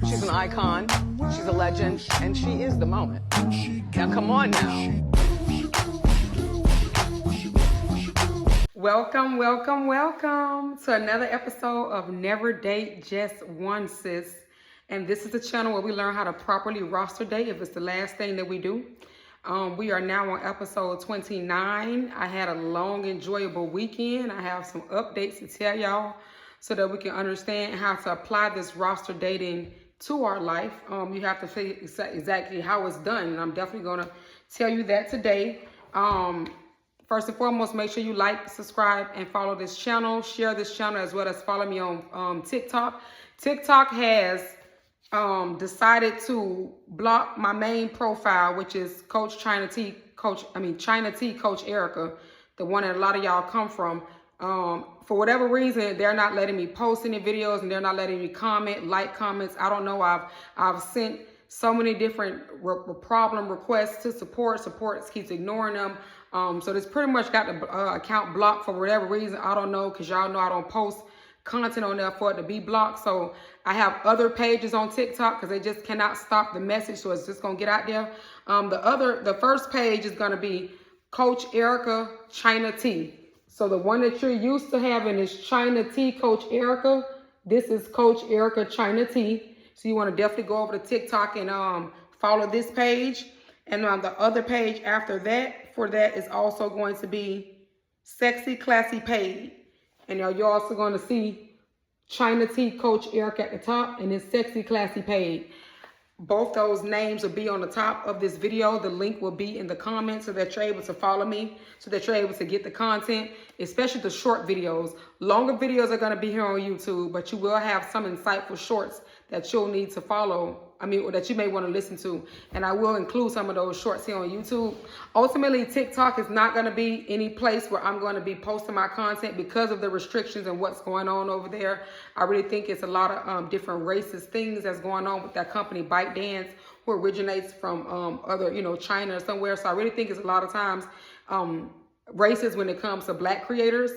She's an icon, she's a legend, and she is the moment. Now come on now. Welcome to another episode of Never Date Just One, sis. And this is the channel where we learn how to properly roster date if it's the last thing that we do. We are now on episode 29. I had a long, enjoyable weekend. I have some updates to tell y'all so that we can understand how to apply this roster dating to our life. You have to figure exactly how it's done, and I'm definitely going to tell you that today. First and foremost, make sure you like, subscribe, and follow this channel. Share this channel as well as follow me on TikTok. TikTok has decided to block my main profile, which is China T Coach Erica, the one that a lot of y'all come from. For whatever reason, they're not letting me post any videos, and they're not letting me like comments. I don't know. I've sent so many different problem requests to support. Support keeps ignoring them. So this pretty much got the account blocked for whatever reason. I don't know, because y'all know I don't post content on there for it to be blocked. So I have other pages on TikTok because they just cannot stop the message. So it's just going to get out there. The first page is going to be Coach Erica China T. So the one that you're used to having is China T Coach Erica. This is Coach Erica China T. So you want to definitely go over to TikTok and follow this page. And on the other page after that, for that is also going to be Sexy Classy Paid. And you're also going to see China T Coach Erica at the top, and it's Sexy Classy Paid. Both those names will be on the top of this video. The link will be in the comments so that you're able to follow me, so that you're able to get the content, especially the short videos. Longer videos are going to be here on YouTube, but you will have some insightful shorts that you'll need to follow. Or that you may want to listen to. And I will include some of those shorts here on YouTube. Ultimately, TikTok is not going to be any place where I'm going to be posting my content because of the restrictions and what's going on over there. I really think it's a lot of different racist things that's going on with that company, ByteDance, who originates from other, China or somewhere. So I really think it's a lot of times racist when it comes to Black creators.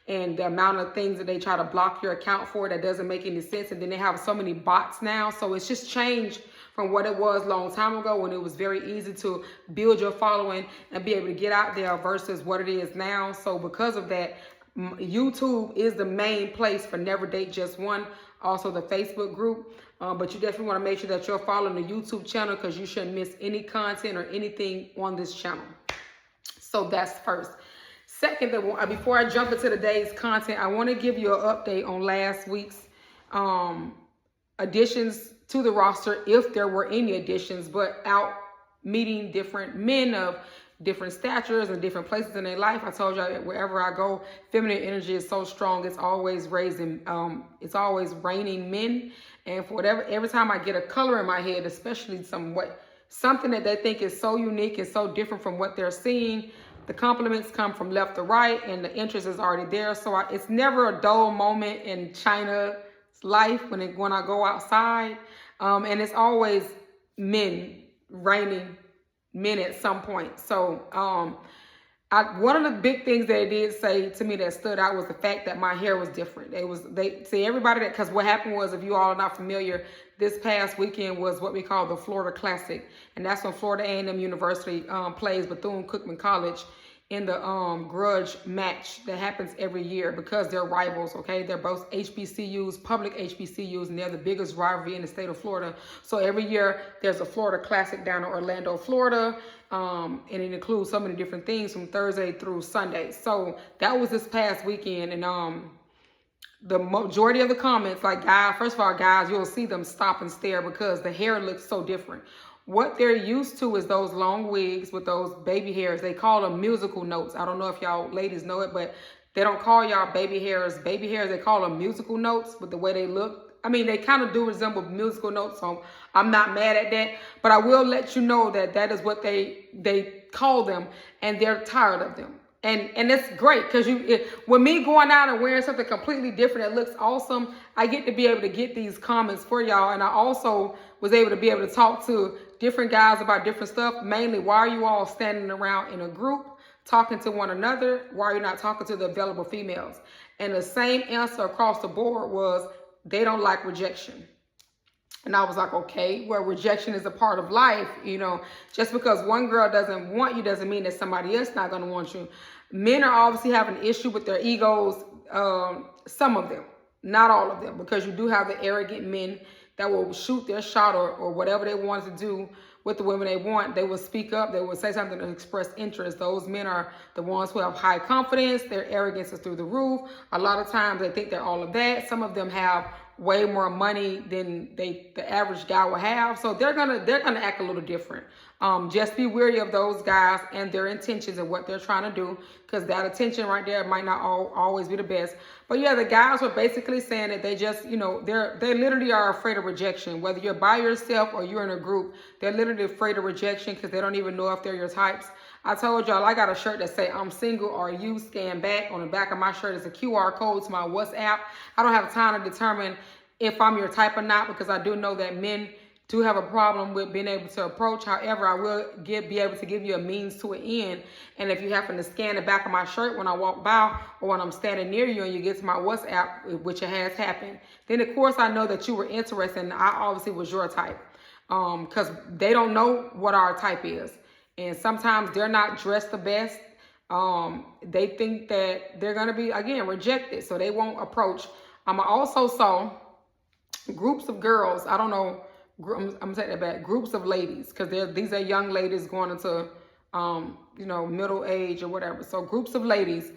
And the amount of things that they try to block your account for that doesn't make any sense. And then they have so many bots now. So it's just changed from what it was a long time ago when it was very easy to build your following and be able to get out there versus what it is now. So because of that, YouTube is the main place for Never Date Just One. Also the Facebook group. But you definitely want to make sure that you're following the YouTube channel because you shouldn't miss any content or anything on this channel. So that's first. Second, before I jump into today's content, I want to give you an update on last week's additions to the roster, if there were any additions, but out meeting different men of different statures and different places in their life. I told y'all that wherever I go, feminine energy is so strong. It's always raining men. And for whatever, every time I get a color in my head, especially something that they think is so unique and so different from what they're seeing, the compliments come from left to right, and the interest is already there. So it's never a dull moment in China's life when I go outside. And it's always raining men at some point. So one of the big things they did say to me that stood out was the fact that my hair was different. Because what happened was, if you all are not familiar, this past weekend was what we call the Florida Classic. And that's when Florida A&M University plays Bethune-Cookman College in the grudge match that happens every year because they're rivals, okay? They're both HBCUs, public HBCUs, and they're the biggest rivalry in the state of Florida. So every year there's a Florida Classic down in Orlando, Florida, and it includes so many different things from Thursday through Sunday. So that was this past weekend, and the majority of the comments, first of all, guys, you'll see them stop and stare because the hair looks so different. What they're used to is those long wigs with those baby hairs. They call them musical notes. I don't know if y'all ladies know it, but they don't call y'all baby hairs. They call them musical notes with the way they look. They kind of do resemble musical notes, so I'm not mad at that. But I will let you know that is what they call them, and they're tired of them. And it's great because with me going out and wearing something completely different that looks awesome, I get to be able to get these comments for y'all. And I also was able to be able to talk to different guys about different stuff. Mainly, why are you all standing around in a group talking to one another? Why are you not talking to the available females? And the same answer across the board was they don't like rejection. And I was like, okay, well, rejection is a part of life. You know, just because one girl doesn't want you doesn't mean that somebody else not going to want you. Men are obviously having an issue with their egos. Some of them, not all of them, because you do have the arrogant men that will shoot their shot or whatever they want to do with the women they want. They will speak up. They will say something to express interest. Those men are the ones who have high confidence. Their arrogance is through the roof. A lot of times they think they're all of that. Some of them have way more money than the average guy will have. So they're gonna act a little different. Just be wary of those guys and their intentions and what they're trying to do, because that attention right there might not always be the best. But yeah, the guys were basically saying that they just, you know, they literally are afraid of rejection. Whether you're by yourself or you're in a group, they're literally afraid of rejection because they don't even know if they're your types. I told y'all I got a shirt that say I'm single or you scan back. On the back of my shirt is a QR code to my WhatsApp. I don't have time to determine if I'm your type or not, because I do know that men do have a problem with being able to approach. However, I will be able to give you a means to an end. And if you happen to scan the back of my shirt when I walk by or when I'm standing near you and you get to my WhatsApp, which it has happened, then of course I know that you were interested and I obviously was your type. Because they don't know what our type is. And sometimes they're not dressed the best. They think that they're going to be, again, rejected. So they won't approach. I also saw groups of girls. I don't know. I'm going to take that back. Groups of ladies. Because these are young ladies going into, you know, middle age or whatever. So groups of ladies.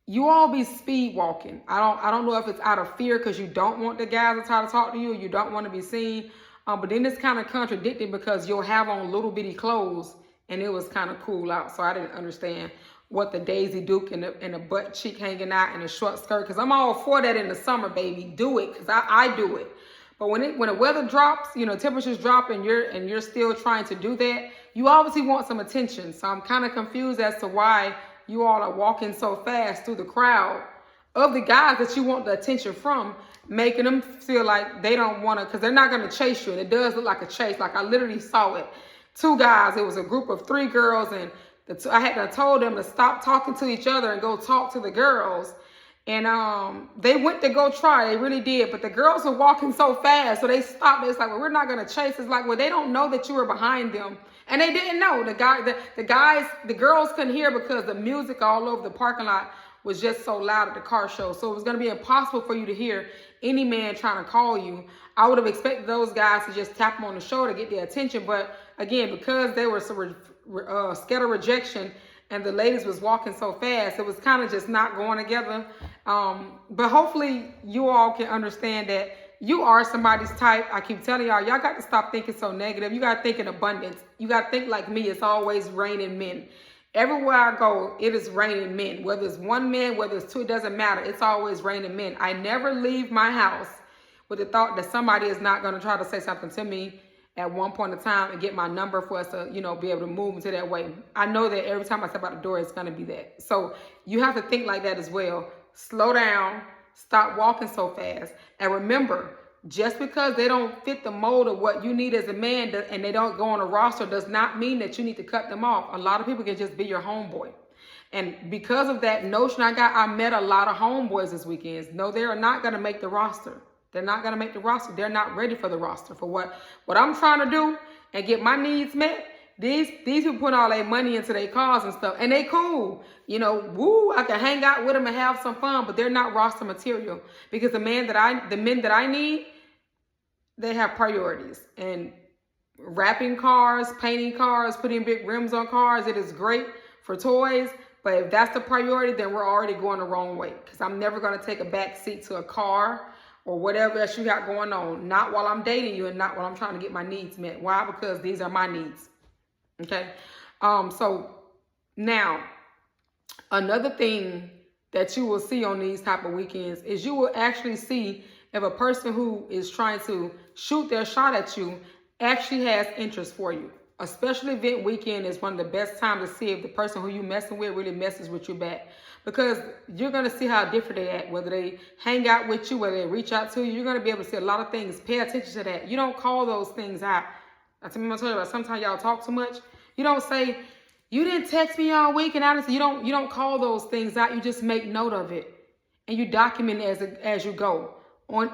You all be speed walking. I don't know if it's out of fear because you don't want the guys to try to talk to you. You don't want to be seen. But then it's kind of contradicting because you'll have on little bitty clothes. And it was kind of cool out. So I didn't understand what the Daisy Duke and the butt cheek hanging out and the short skirt. Because I'm all for that in the summer, baby. Do it. Because I do it. But when the weather drops, you know, temperatures drop and you're still trying to do that, you obviously want some attention. So I'm kind of confused as to why you all are walking so fast through the crowd of the guys that you want the attention from, making them feel like they don't want to, because they're not going to chase you. And it does look like a chase. Like I literally saw it. Two guys, it was a group of three girls, and I told them to stop talking to each other and go talk to the girls. And they went to go try, they really did, but the girls were walking so fast, so they stopped. It's like, well, we're not gonna chase. It's like, well, they don't know that you were behind them, and they didn't know. The girls couldn't hear because the music all over the parking lot was just so loud at the car show. So it was gonna be impossible for you to hear any man trying to call you. I would have expected those guys to just tap them on the shoulder to get their attention, but again, because they were so scared of rejection and the ladies was walking so fast, it was kind of just not going together. But hopefully you all can understand that you are somebody's type. I keep telling y'all got to stop thinking so negative. You got to think in abundance. You got to think like me. It's always raining men. Everywhere I go, it is raining men. Whether it's one man, whether it's two, it doesn't matter. It's always raining men. I never leave my house with the thought that somebody is not going to try to say something to me at one point in time and get my number for us to, you know, be able to move into that way. I know that every time I step out the door, it's going to be that. So you have to think like that as well. Slow down. Stop walking so fast. And remember, just because they don't fit the mold of what you need as a man and they don't go on a roster does not mean that you need to cut them off. A lot of people can just be your homeboy. And because of that notion I met a lot of homeboys this weekend. No, they are not going to make the roster. They're not going to make the roster. They're not ready for the roster. For what I'm trying to do and get my needs met, these people put all their money into their cars and stuff. And they cool. You know, woo, I can hang out with them and have some fun, but they're not roster material. Because the men that I need, they have priorities. And wrapping cars, painting cars, putting big rims on cars, it is great for toys. But if that's the priority, then we're already going the wrong way. Because I'm never going to take a back seat to a car or whatever else you got going on. Not while I'm dating you and not while I'm trying to get my needs met. Why? Because these are my needs. Okay? So now, another thing that you will see on these type of weekends is you will actually see if a person who is trying to shoot their shot at you actually has interest for you. A special event weekend is one of the best times to see if the person who you messing with really messes with you back. Because you're going to see how different they act, whether they hang out with you, whether they reach out to you. You're going to be able to see a lot of things. Pay attention to that. You don't call those things out. I'm going to tell you about, sometimes y'all talk too much. You don't say, you didn't text me all week, and honestly, you don't call those things out. You just make note of it. And you document it as you go.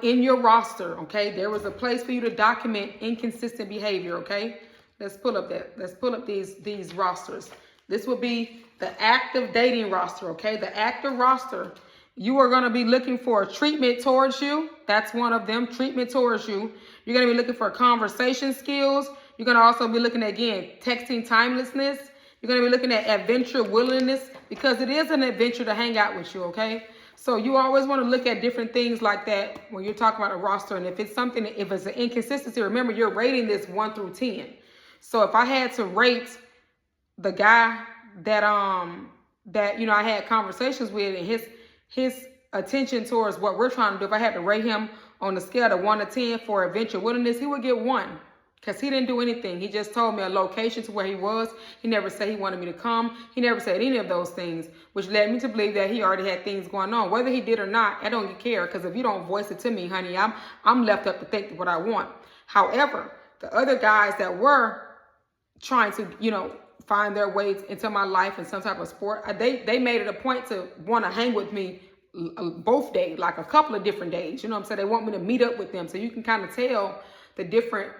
in your roster, okay? There was a place for you to document inconsistent behavior, okay? Let's pull up these rosters. This will be the active dating roster, okay? The active roster, you are going to be looking for treatment towards you. That's one of them, treatment towards you. You're going to be looking for conversation skills. You're going to also be looking at, again, texting timelessness. You're going to be looking at adventure willingness, because it is an adventure to hang out with you, okay? So you always want to look at different things like that when you're talking about a roster. And if it's something, if it's an inconsistency, remember you're rating this 1 through 10. So if I had to rate the guy that I had conversations with, and his attention towards what we're trying to do, if I had to rate him on a scale of 1 to 10 for adventure willingness, he would get 1. Because he didn't do anything. He just told me a location to where he was. He never said he wanted me to come. He never said any of those things, which led me to believe that he already had things going on. Whether he did or not, I don't care, because if you don't voice it to me, honey, I'm left up to think what I want. However, the other guys that were trying to, find their way into my life in some type of sport, they made it a point to want to hang with me both days, like a couple of different days. You know what I'm saying? They want me to meet up with them. So you can kind of tell the different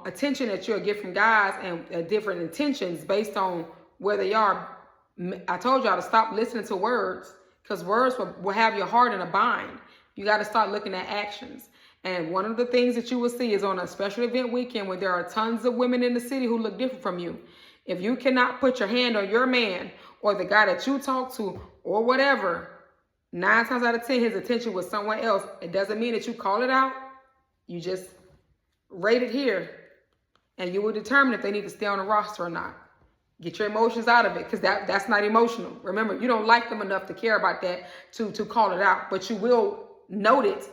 attention that you'll get from guys, and different intentions based on where they are. I told y'all to stop listening to words, because words will have your heart in a bind. You got to start looking at actions. And one of the things that you will see is on a special event weekend when there are tons of women in the city who look different from you. If you cannot put your hand on your man or the guy that you talk to or whatever, 9 times out of 10, his attention was somewhere else. It doesn't mean that you call it out. You just rate it here, and you will determine if they need to stay on the roster or not. Get your emotions out of it, because that's not emotional. Remember, you don't like them enough to care about that to call it out, but you will note it.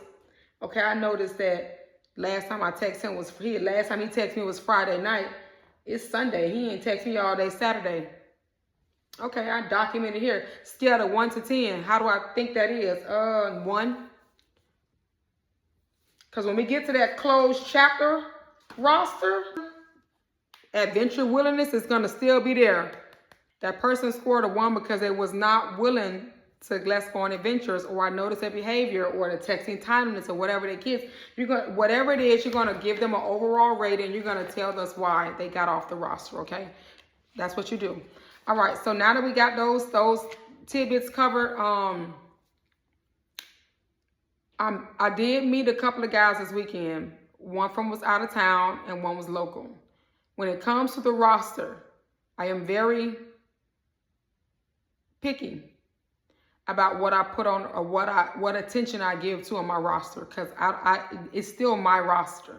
Okay, I noticed that last time I texted him last time he texted me was Friday night. It's Sunday. He ain't text me all day Saturday. Okay, I documented here. Scale of 1 to 10. How do I think that is? 1. Because when we get to that closed chapter roster, adventure willingness is going to still be there. That person scored a 1 because they was not willing to let's go on adventures, or I noticed their behavior, or the texting timeliness, or whatever they get. Whatever it is, you're going to give them an overall rating. You're going to tell us why they got off the roster, okay? That's what you do. All right, so now that we got those tidbits covered, I did meet a couple of guys this weekend. One from was out of town and one was local. When it comes to the roster, I am very picky about what I put on, or what attention I give to on my roster, because it's still my roster,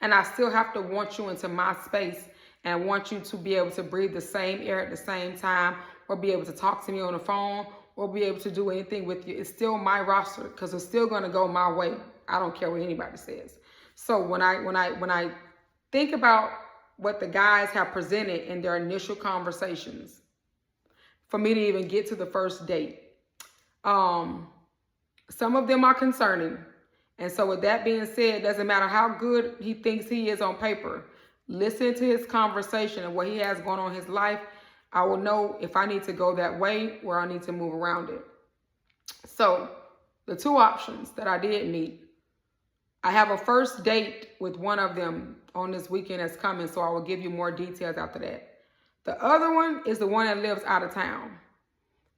and I still have to want you into my space and want you to be able to breathe the same air at the same time, or be able to talk to me on the phone, or be able to do anything with you. It's still my roster, because it's still going to go my way. I don't care what anybody says. So when I think about what the guys have presented in their initial conversations, for me to even get to the first date, some of them are concerning. And so with that being said, it doesn't matter how good he thinks he is on paper. Listen to his conversation and what he has going on in his life. I will know if I need to go that way or I need to move around it. So the 2 options that I did meet, I have a first date with one of them on this weekend that's coming, so I will give you more details after that. The other one is the one that lives out of town.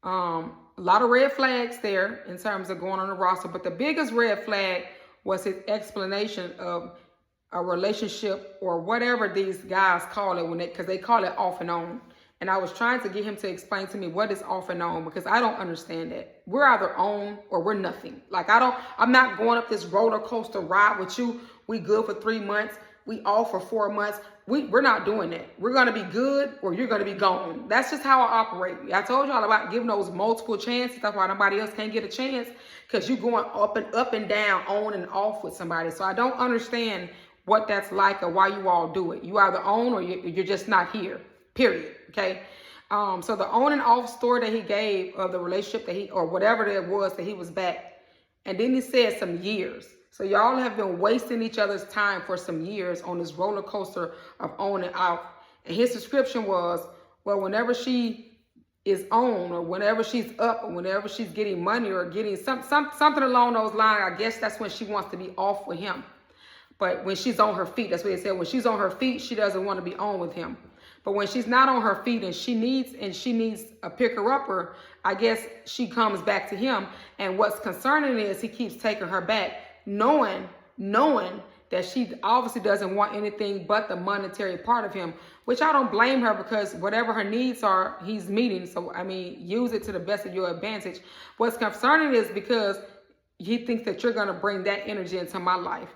A lot of red flags there in terms of going on the roster, but the biggest red flag was his explanation of a relationship, or whatever these guys call it, because they call it off and on. And I was trying to get him to explain to me what is off and on, because I don't understand that. We're either on or we're nothing. Like, I'm not going up this roller coaster ride with you. We good for 3 months. We off for 4 months. We're not doing that. We're going to be good or you're going to be gone. That's just how I operate. I told y'all about giving those multiple chances. That's why nobody else can't get a chance, because you're going up and down, on and off with somebody. So I don't understand what that's like or why you all do it. You either on or you're just not here, period. Okay. So the on and off story that he gave of the relationship that or whatever it was that he was back. And then he said some years. So y'all have been wasting each other's time for some years on this roller coaster of on and off. And his description was, well, whenever she is on, or whenever she's up, or whenever she's getting money or getting something along those lines, I guess that's when she wants to be off with him. But when she's on her feet, that's what it said. When she's on her feet, she doesn't want to be on with him. But when she's not on her feet and she needs a picker-upper, I guess she comes back to him. And what's concerning is he keeps taking her back, knowing that she obviously doesn't want anything but the monetary part of him, which I don't blame her, because whatever her needs are, he's meeting. So, I mean, use it to the best of your advantage. What's concerning is because he thinks that you're going to bring that energy into my life.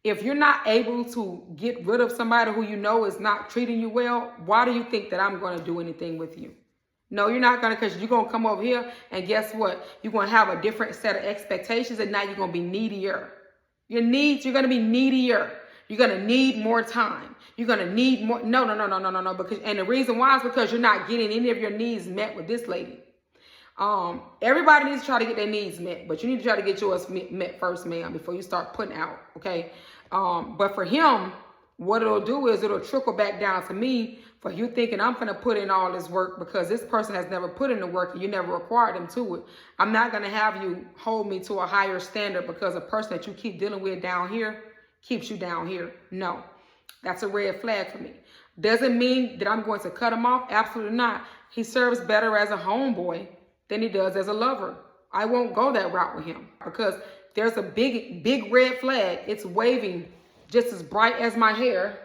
If you're not able to get rid of somebody who you know is not treating you well, why do you think that I'm going to do anything with you? No, you're not going to, because you're going to come over here and guess what? You're going to have a different set of expectations, and now you're going to be needier. Your needs, you're going to be needier. You're going to need more time. You're going to need more. No. Because, and the reason why is because you're not getting any of your needs met with this lady. Everybody needs to try to get their needs met, but you need to try to get yours met first, ma'am, before you start putting out, okay? But for him, what it'll do is it'll trickle back down to me for you thinking I'm going to put in all this work because this person has never put in the work and you never required them to it. I'm not going to have you hold me to a higher standard because a person that you keep dealing with down here keeps you down here. No, that's a red flag for me. Doesn't mean that I'm going to cut him off. Absolutely not. He serves better as a homeboy than he does as a lover. I won't go that route with him because there's a big red flag. It's waving just as bright as my hair.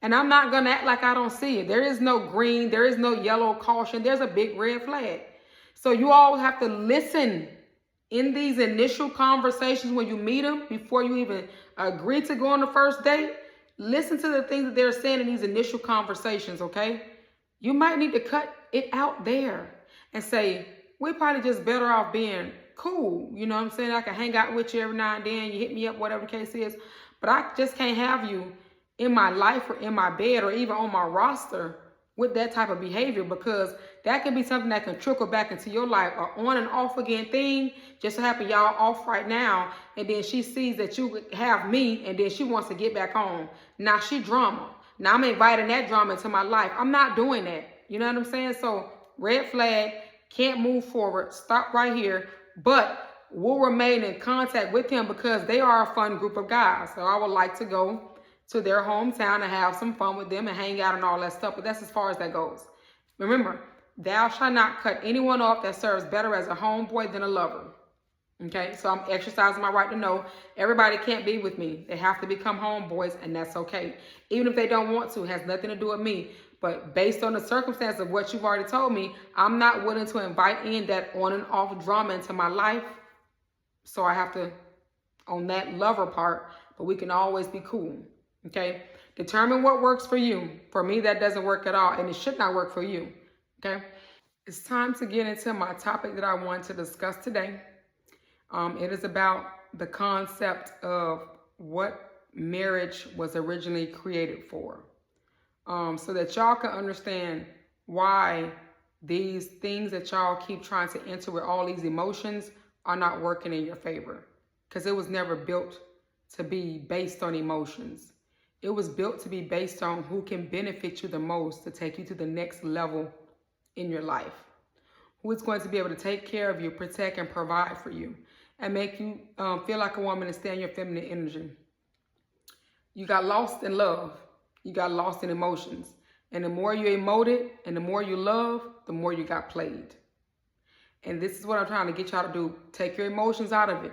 And I'm not going to act like I don't see it. There is no green. There is no yellow caution. There's a big red flag. So you all have to listen in these initial conversations when you meet them before you even agree to go on the first date. Listen to the things that they're saying in these initial conversations, okay? You might need to cut it out there and say, we're probably just better off being cool. You know what I'm saying? I can hang out with you every now and then. You hit me up, whatever the case is. But I just can't have you in my life or in my bed or even on my roster with that type of behavior, because that can be something that can trickle back into your life. Or on and off again thing. Just so happen y'all off right now. And then she sees that you have me and then she wants to get back on. Now she drama. Now I'm inviting that drama into my life. I'm not doing that. You know what I'm saying? So red flag. Can't move forward, stop right here, but we'll remain in contact with him because they are a fun group of guys. So I would like to go to their hometown and have some fun with them and hang out and all that stuff, but that's as far as that goes. Remember, thou shalt not cut anyone off that serves better as a homeboy than a lover. Okay, so I'm exercising my right to know everybody can't be with me. They have to become homeboys, and that's okay. Even if they don't want to, it has nothing to do with me. But based on the circumstance of what you've already told me, I'm not willing to invite in that on and off drama into my life. So I have to, on that lover part, but we can always be cool. Okay, determine what works for you. For me, that doesn't work at all, and it should not work for you. Okay, it's time to get into my topic that I want to discuss today. It is about the concept of what marriage was originally created for. So that y'all can understand why these things that y'all keep trying to enter with all these emotions are not working in your favor. Because it was never built to be based on emotions. It was built to be based on who can benefit you the most to take you to the next level in your life. Who is going to be able to take care of you, protect and provide for you, and make you feel like a woman and stay in your feminine energy. You got lost in love. You got lost in emotions. And the more you emoted and the more you love, the more you got played. And this is what I'm trying to get y'all to do. Take your emotions out of it.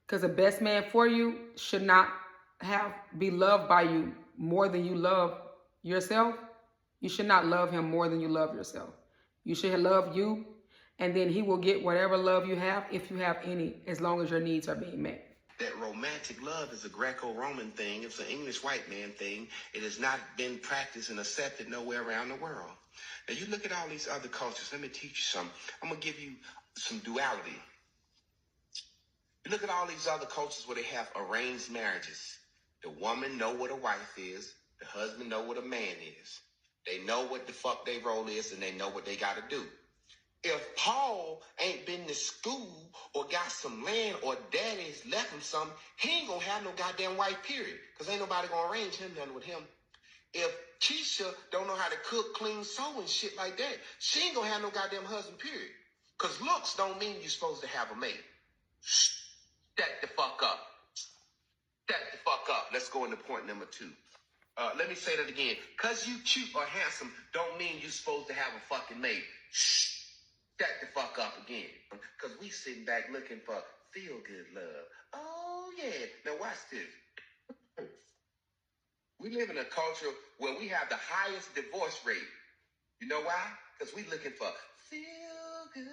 Because the best man for you should not be loved by you more than you love yourself. You should not love him more than you love yourself. You should love you, and then he will get whatever love you have, if you have any, as long as your needs are being met. That romantic love is a Greco-Roman thing. It's an English white man thing. It has not been practiced and accepted nowhere around the world. Now, you look at all these other cultures. Let me teach you something. I'm going to give you some duality. You look at all these other cultures where they have arranged marriages. The woman know what a wife is. The husband know what a man is. They know what the fuck their role is, and they know what they got to do. If Paul ain't been to school or got some land or daddy's left him something, he ain't gonna have no goddamn wife, period. Because ain't nobody gonna arrange him nothing with him. If Keisha don't know how to cook, clean, sew, and shit like that, she ain't gonna have no goddamn husband, period. Because looks don't mean you're supposed to have a mate. Shut the fuck up. Shut the fuck up. Let's go into point number 2. Let me say that again. Because you cute or handsome don't mean you're supposed to have a fucking mate. Shut the fuck up again. Because we sitting back looking for feel-good love. Oh, yeah. Now watch this. We live in a culture where we have the highest divorce rate. You know why? Because we looking for feel-good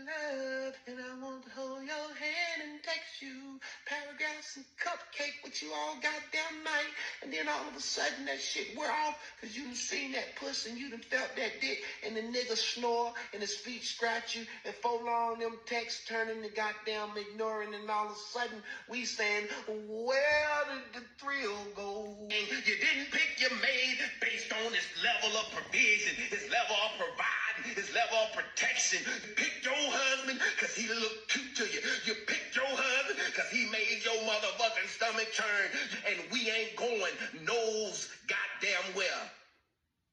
love, and I want to hold your hand and text you paragraphs and cupcake with you all goddamn night, and then all of a sudden that shit wear off because you done seen that puss and you done felt that dick, and the nigga snore and his feet scratch you, and for long them texts turning to goddamn ignoring, and all of a sudden we saying, where did the thrill go? You didn't pick your maid based on his level of provision, his level of providing, his level of protection. You picked your husband because he looked cute to you. You picked your husband because he made your motherfucking stomach turn. And we ain't going knows goddamn well.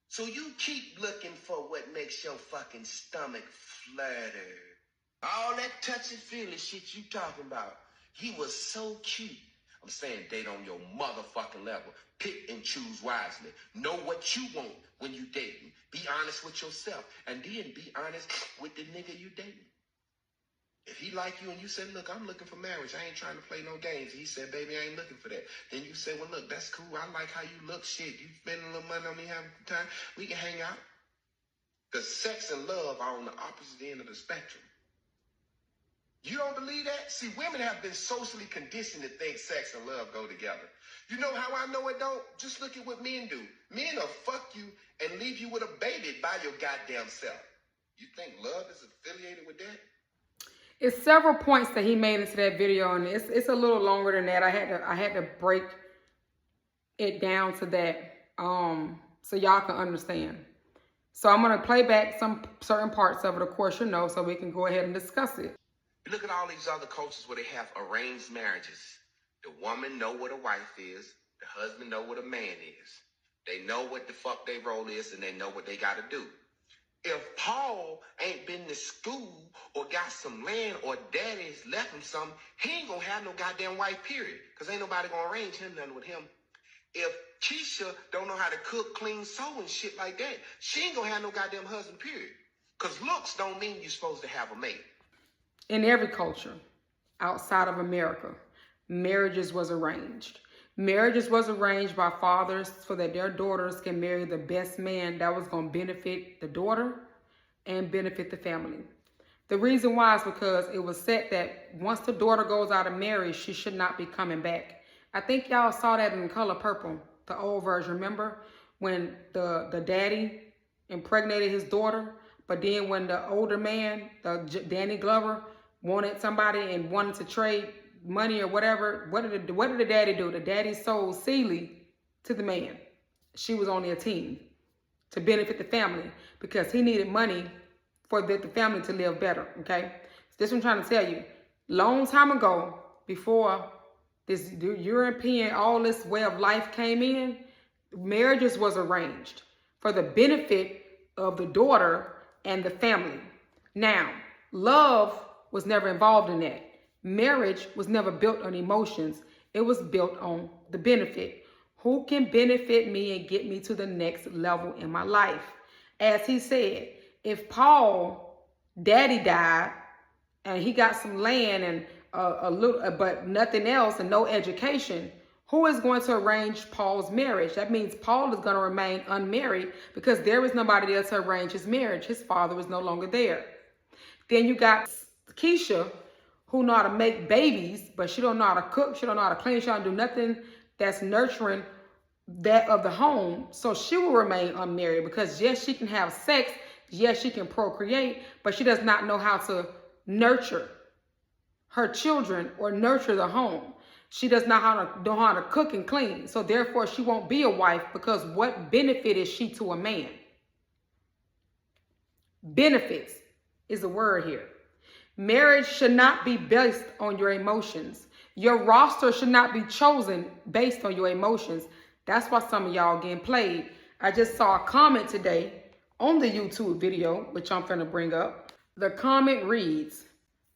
So you keep looking for what makes your fucking stomach flutter. All that touchy-feely shit you talking about. He was so cute. I'm saying date on your motherfucking level. Pick and choose wisely. Know what you want when you dating. Be honest with yourself. And then be honest with the nigga you dating. If he like you and you say, look, I'm looking for marriage. I ain't trying to play no games. He said, baby, I ain't looking for that. Then you say, well, look, that's cool. I like how you look. Shit, you spending a little money on me having a good time. We can hang out. Because sex and love are on the opposite end of the spectrum. You don't believe that? See, women have been socially conditioned to think sex and love go together. You know how I know it don't? Just look at what men do. Men will fuck you and leave you with a baby by your goddamn self. You think love is affiliated with that? It's several points that he made into that video, and it's a little longer than that. I had to break it down to that so y'all can understand. So I'm gonna play back some certain parts of it, of course, you know, so we can go ahead and discuss it. You look at all these other cultures where they have arranged marriages. The woman know what a wife is. The husband know what a man is. They know what the fuck their role is, and they know what they got to do. If Paul ain't been to school or got some land or daddy's left him something, he ain't gonna have no goddamn wife, period. Because ain't nobody gonna arrange him nothing with him. If Keisha don't know how to cook, clean, sew, and shit like that, she ain't gonna have no goddamn husband, period. Because looks don't mean you're supposed to have a mate. In every culture outside of America, marriages was arranged. Marriages was arranged by fathers so that their daughters can marry the best man that was going to benefit the daughter and benefit the family. The reason why is because it was said that once the daughter goes out of marriage, she should not be coming back. I think y'all saw that in Color Purple, the old version. Remember when the daddy impregnated his daughter, but then when the older man, Danny Glover, wanted somebody and wanted to trade money or whatever, what did the daddy do? The daddy sold Celie to the man. She was only a teen to benefit the family because he needed money for the family to live better, okay? So this is what I'm trying to tell you. Long time ago, before this European, all this way of life came in, marriages was arranged for the benefit of the daughter and the family. Now, love was never involved in that. Marriage was never built on emotions. It was built on the benefit. Who can benefit me and get me to the next level in my life? As he said, if Paul, daddy died, and he got some land and a little, but nothing else and no education, who is going to arrange Paul's marriage? That means Paul is going to remain unmarried because there is nobody else to arrange his marriage. His father is no longer there. Then you got Keisha, who know how to make babies, but she don't know how to cook, she don't know how to clean, she don't do nothing that's nurturing that of the home. So she will remain unmarried because yes, she can have sex, yes, she can procreate, but she does not know how to nurture her children or nurture the home. She does not know how to cook and clean. So therefore, she won't be a wife because what benefit is she to a man? Benefits is the word here. Marriage should not be based on your emotions. Your roster should not be chosen based on your emotions. That's why some of y'all getting played. I just saw a comment today on the YouTube video, which I'm finna bring up. The comment reads,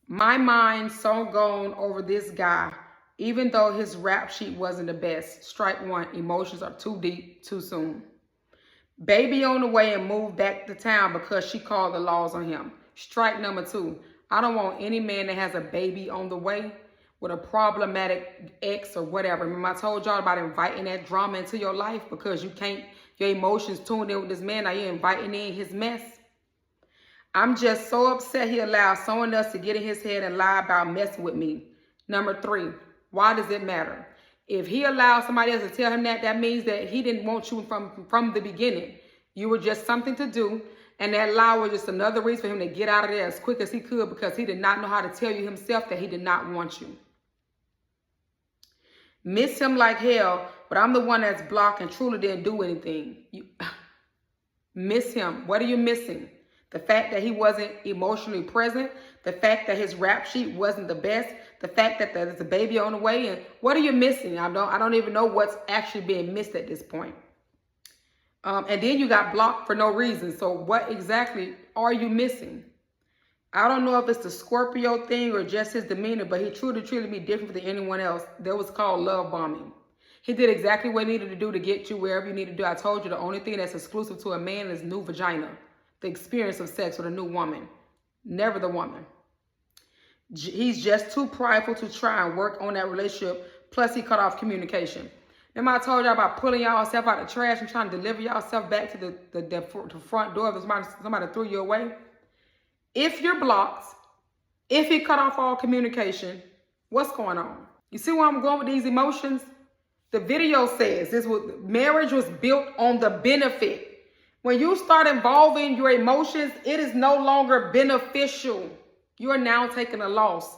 "My mind so gone over this guy, even though his rap sheet wasn't the best. Strike one, emotions are too deep, too soon. Baby on the way and moved back to town because she called the laws on him. Strike number two, I don't want any man that has a baby on the way with a problematic ex or whatever. Remember I told y'all about inviting that drama into your life because you can't, your emotions tuned in with this man. Now you're inviting in his mess. I'm just so upset he allowed someone else to get in his head and lie about messing with me. Number three, why does it matter? If he allowed somebody else to tell him that, that means that he didn't want you from the beginning. You were just something to do. And that lie was just another reason for him to get out of there as quick as he could because he did not know how to tell you himself that he did not want you. Miss him like hell, but I'm the one that's blocked and truly didn't do anything. You miss him. What are you missing? The fact that he wasn't emotionally present, the fact that his rap sheet wasn't the best, the fact that there's a baby on the way, and what are you missing? I don't even know what's actually being missed at this point. And then you got blocked for no reason. So what exactly are you missing? I don't know if it's the Scorpio thing or just his demeanor, but he truly treated me different than anyone else. That was called love bombing. He did exactly what he needed to do to get you wherever you need to do. I told you the only thing that's exclusive to a man is new vagina. The experience of sex with a new woman. Never the woman. He's just too prideful to try and work on that relationship. Plus, he cut off communication. Remember I told y'all about pulling y'all self out of the trash and trying to deliver y'all self back to the front door if somebody threw you away? If you're blocked, if he cut off all communication, what's going on? You see where I'm going with these emotions? The video says marriage was built on the benefit. When you start involving your emotions, it is no longer beneficial. You are now taking a loss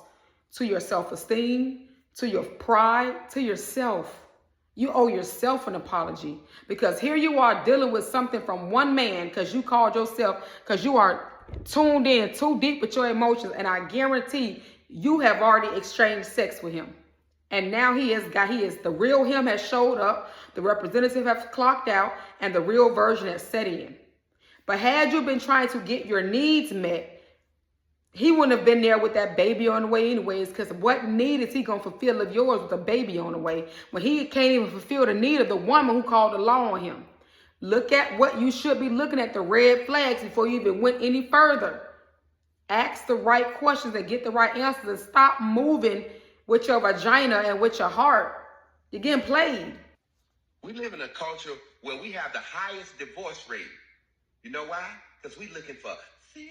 to your self-esteem, to your pride, to yourself. You owe yourself an apology because here you are dealing with something from one man because you called yourself, because you are tuned in too deep with your emotions. And I guarantee you have already exchanged sex with him. And now the real him has showed up, the representative has clocked out, and the real version has set in. But had you been trying to get your needs met, he wouldn't have been there with that baby on the way anyways, because what need is he going to fulfill of yours with a baby on the way when he can't even fulfill the need of the woman who called the law on him? Look at what you should be looking at, the red flags, before you even went any further. Ask the right questions and get the right answers and stop moving with your vagina and with your heart. You're getting played. We live in a culture where we have the highest divorce rate. You know why? Because we're looking for feel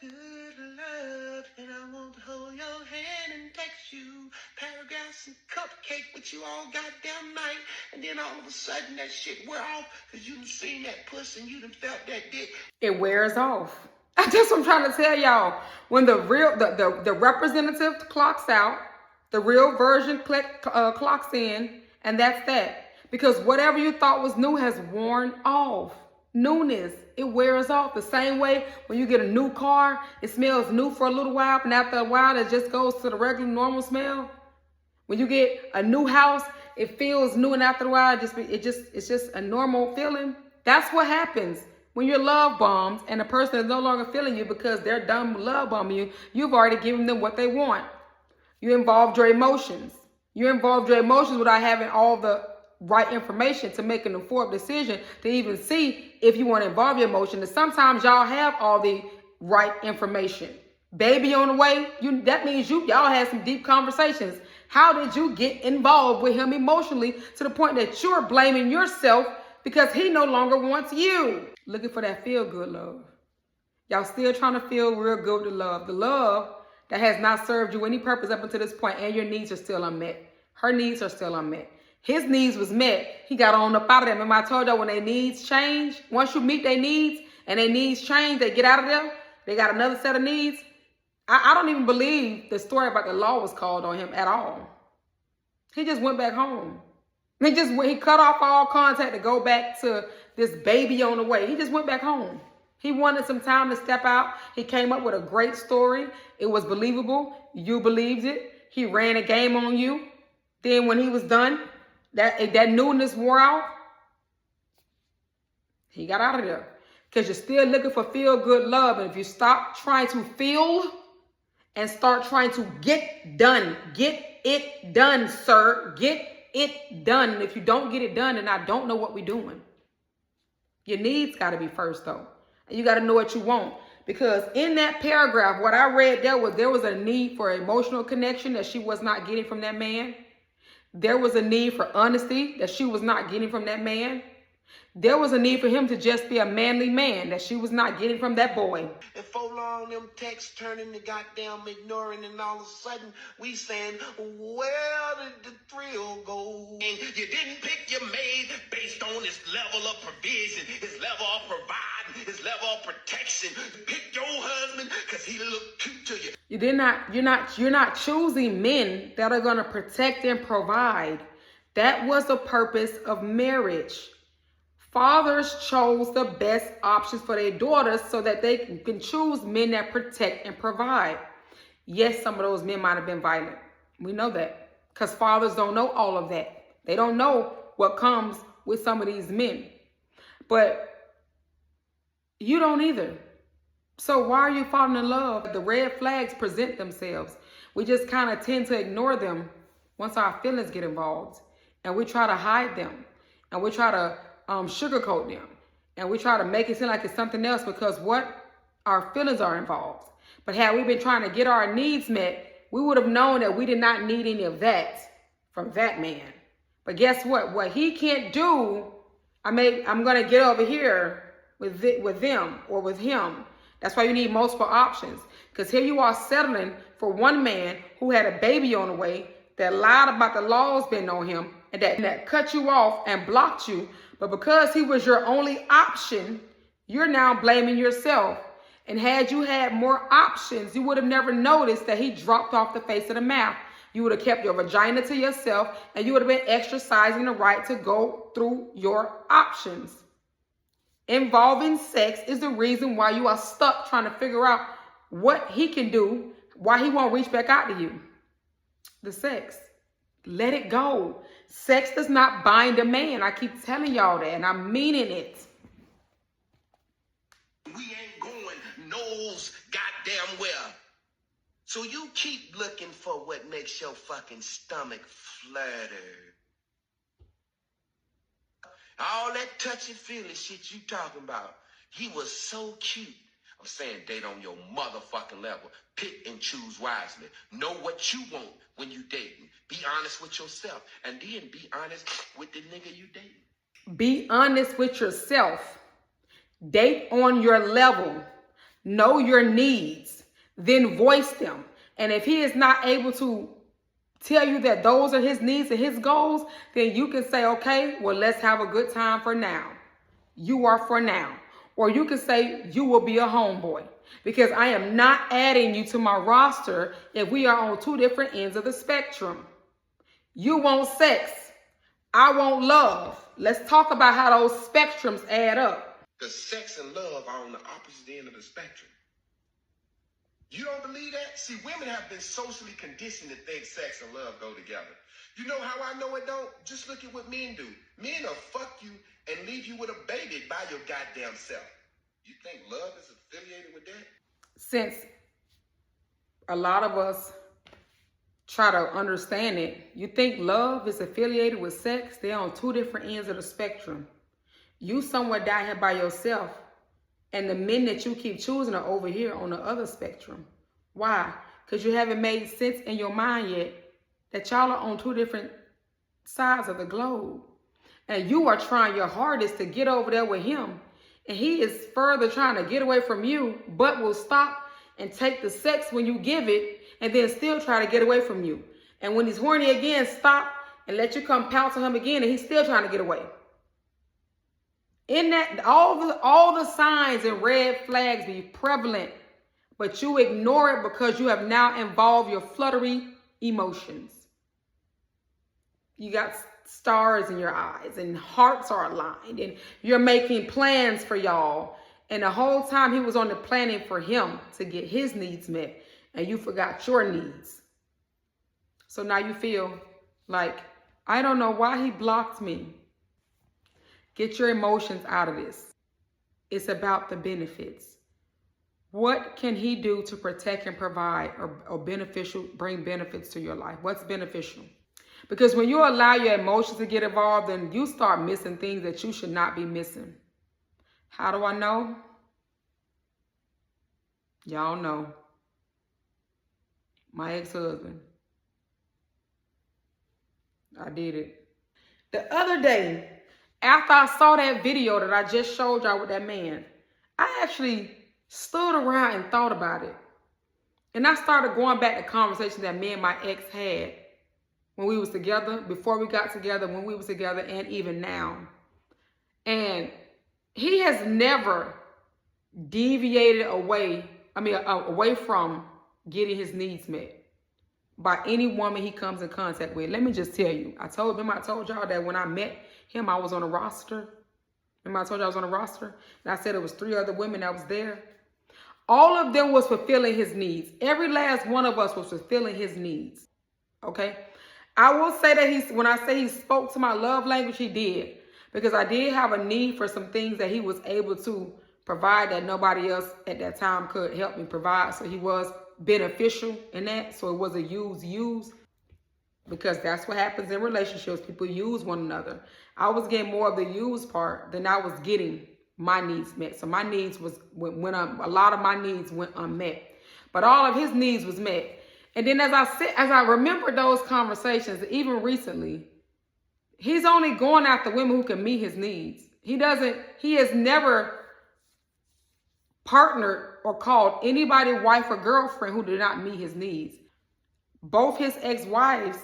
good love, and I want to hold your hand and text you paragraphs and cupcake with you all goddamn night, and then all of a sudden that shit wear off because you done seen that puss and you done felt that dick. It wears off. That's what I'm trying to tell y'all. When the representative clocks out, the real version clocks in, and that's that. Because whatever you thought was new has worn off. Newness, it wears off. The same way when you get a new car, it smells new for a little while, and after a while, it just goes to the regular normal smell. When you get a new house, it feels new, and after a while, it's just a normal feeling. That's what happens when you're love bombed, and the person is no longer feeling you because they're done love bombing you. You've already given them what they want. You involved your emotions. You involved your emotions without having all the right information to make an informed decision to even see if you want to involve your emotion. And sometimes y'all have all the right information. Baby on the way, that means y'all had some deep conversations. How did you get involved with him emotionally to the point that you're blaming yourself because he no longer wants you? Looking for that feel-good love. Y'all still trying to feel real good with the love that has not served you any purpose up until this point, and your needs are still unmet. Her needs are still unmet. His needs was met. He got on up out of them. Remember I told y'all when their needs change, once you meet their needs and their needs change, they get out of there. They got another set of needs. I don't even believe the story about the law was called on him at all. He just went back home. He cut off all contact to go back to this baby on the way. He just went back home. He wanted some time to step out. He came up with a great story. It was believable. You believed it. He ran a game on you. Then when he was done, that newness wore out, he got out of there. Because you're still looking for feel-good love. And if you stop trying to feel and start trying to get it done, sir. Get it done. And if you don't get it done, then I don't know what we're doing. Your needs got to be first, though. And you got to know what you want. Because in that paragraph, what I read, there was a need for emotional connection that she was not getting from that man. There was a need for honesty that she was not getting from that man. There was a need for him to just be a manly man that she was not getting from that boy. And for long, them texts turning to goddamn ignoring, and all of a sudden, we saying, where did the thrill go? And you didn't pick your maid based on his level of provision, his level of providing, his level of protection. You picked your husband because he looked cute to you. You're not choosing men that are gonna protect and provide. That was the purpose of marriage. Fathers chose the best options for their daughters so that they can choose men that protect and provide. Yes, some of those men might have been violent. We know that because fathers don't know all of that. They don't know what comes with some of these men. But you don't either. So why are you falling in love? The red flags present themselves. We just kind of tend to ignore them once our feelings get involved. And we try to hide them. And we try to sugarcoat them, and we try to make it seem like it's something else because our feelings are involved. But had we been trying to get our needs met, we would have known that we did not need any of that from that man. But guess what? What he can't do, I'm gonna get over here with them or with him. That's why you need multiple options. Because here you are settling for one man who had a baby on the way, that lied about the laws being on him, and that cut you off and blocked you. But because he was your only option, you're now blaming yourself. And had you had more options, you would have never noticed that he dropped off the face of the map. You would have kept your vagina to yourself, and you would have been exercising the right to go through your options. Involving sex is the reason why you are stuck trying to figure out what he can do, why he won't reach back out to you. The sex. Let it go. Sex does not bind a man. I keep telling y'all that, and I'm meaning it. We ain't going knows goddamn well. So you keep looking for what makes your fucking stomach flutter. All that touchy-feely shit you talking about. He was so cute. I'm saying date on your motherfucking level. Pick and choose wisely. Know what you want when you dating. Be honest with yourself. And then be honest with the nigga you dating. Be honest with yourself. Date on your level. Know your needs. Then voice them. And if he is not able to tell you that those are his needs and his goals, then you can say, okay, well, let's have a good time for now. You are for now. Or you can say you will be a homeboy, because I am not adding you to my roster if we are on two different ends of the spectrum. You want sex. I want love. Let's talk about how those spectrums add up. Because sex and love are on the opposite end of the spectrum. You don't believe that? See, women have been socially conditioned to think sex and love go together. You know how I know it don't? Just look at what men do. Men will fuck you and leave you with a baby by your goddamn self. You think love is affiliated with that? Since a lot of us try to understand it, you think love is affiliated with sex? They're on two different ends of the spectrum. You somewhere down here by yourself, and the men that you keep choosing are over here on the other spectrum. Why? Because you haven't made sense in your mind yet that y'all are on two different sides of the globe. And you are trying your hardest to get over there with him. And he is further trying to get away from you, but will stop and take the sex when you give it, and then still try to get away from you. And when he's horny again, stop and let you come pounce on him again, and he's still trying to get away. In that, all the signs and red flags be prevalent, but you ignore it because you have now involved your fluttery emotions. You got stars in your eyes and hearts are aligned, and you're making plans for y'all. And the whole time he was on the planning for him to get his needs met, and you forgot your needs. So now you feel like I don't know why he blocked me. Get your emotions out of this. It's about the benefits. What can he do to protect and provide or bring benefits to your life? What's beneficial? Because when you allow your emotions to get involved, then you start missing things that you should not be missing. How do I know? Y'all know. My ex-husband. I did it. The other day, after I saw that video that I just showed y'all with that man, I actually stood around and thought about it. And I started going back to conversations that me and my ex had when we was together, before we got together, when we was together, and even now. And he has never deviated away from getting his needs met by any woman he comes in contact with. Let me just tell you, I told y'all that when I met him, I was on a roster. Remember I told you I was on a roster? And I said it was 3 other women that was there. All of them was fulfilling his needs. Every last one of us was fulfilling his needs. Okay? I will say that when I say he spoke to my love language, he did. Because I did have a need for some things that he was able to provide that nobody else at that time could help me provide. So he was beneficial in that. So it was a use. Because that's what happens in relationships. People use one another. I was getting more of the use part than I was getting my needs met. So my needs a lot of my needs went unmet. But all of his needs was met. And then as I remember those conversations, even recently, he's only going after women who can meet his needs. He has never partnered or called anybody wife or girlfriend who did not meet his needs. Both his ex-wives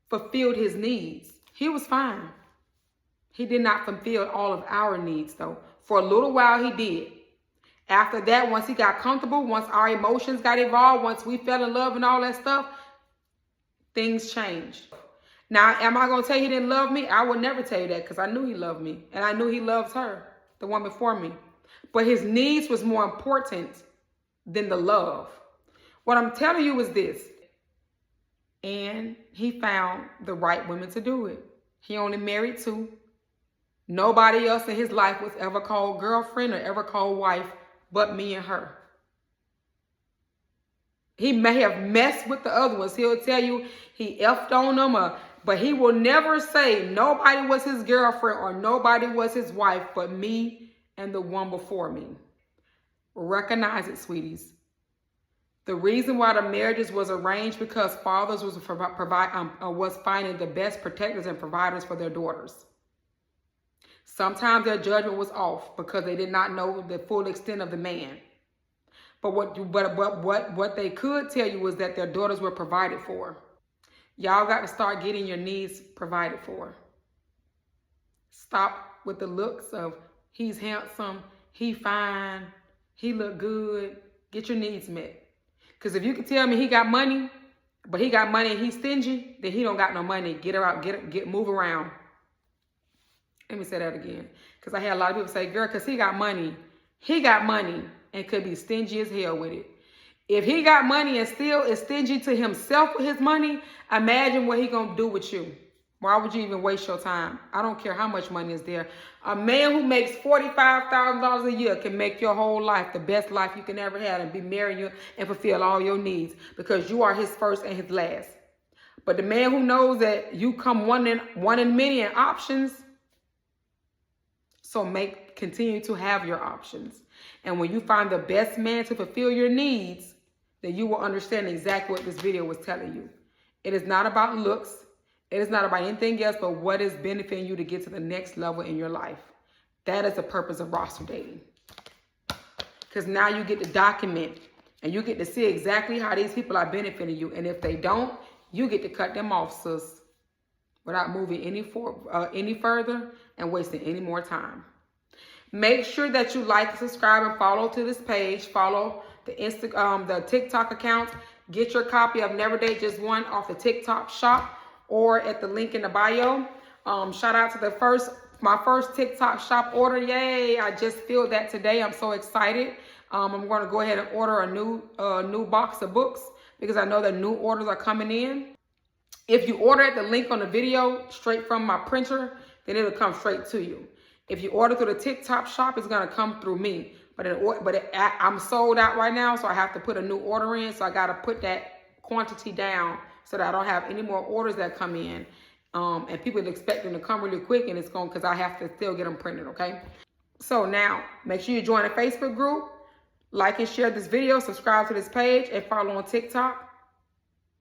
fulfilled his needs. He was fine. He did not fulfill all of our needs though. For a little while he did. After that, once he got comfortable, once our emotions got involved, once we fell in love and all that stuff, things changed. Now, am I going to tell you he didn't love me? I would never tell you that because I knew he loved me. And I knew he loved her, the one before me. But his needs was more important than the love. What I'm telling you is this. And he found the right women to do it. He only married 2. Nobody else in his life was ever called girlfriend or ever called wife but me and her. He may have messed with the other ones. He'll tell you he effed on them, but he will never say nobody was his girlfriend or nobody was his wife but me and the one before me. Recognize it, sweeties. The reason why the marriages was arranged because fathers was finding the best protectors and providers for their daughters. Sometimes their judgment was off because they did not know the full extent of the man. But what they could tell you was that their daughters were provided for. Y'all got to start getting your needs provided for. Stop with the looks of he's handsome, he fine, he look good. Get your needs met. Because if you can tell me he got money, but he got money and he's stingy, then he don't got no money. Get her out, move around. Let me say that again. Because I had a lot of people say, girl, because he got money and could be stingy as hell with it. If he got money and still is stingy to himself with his money, imagine what he gonna do with you. Why would you even waste your time? I don't care how much money is there. A man who makes $45,000 a year can make your whole life the best life you can ever have and be marrying you and fulfill all your needs because you are his first and his last. But the man who knows that you come one in many in options, so continue to have your options. And when you find the best man to fulfill your needs, then you will understand exactly what this video was telling you. It is not about looks. It is not about anything else but what is benefiting you to get to the next level in your life. That is the purpose of roster dating. Because now you get to document and you get to see exactly how these people are benefiting you. And if they don't, you get to cut them off, sis, without moving any further and wasting any more time. Make sure that you like, subscribe, and follow to this page. Follow the TikTok account. Get your copy of Never Date Just One off the TikTok shop or at the link in the bio. Shout out to my first TikTok shop order. Yay! I just filled that today. I'm so excited. I'm going to go ahead and order a new box of books because I know that new orders are coming in. If you order at the link on the video straight from my printer, then it'll come straight to you. If you order through the TikTok shop, it's gonna come through me. I'm sold out right now, so I have to put a new order in. So I gotta put that quantity down so that I don't have any more orders that come in. And people expect them to come really quick, and it's going because I have to still get them printed, okay? So now, make sure you join the Facebook group, like and share this video, subscribe to this page, and follow on TikTok.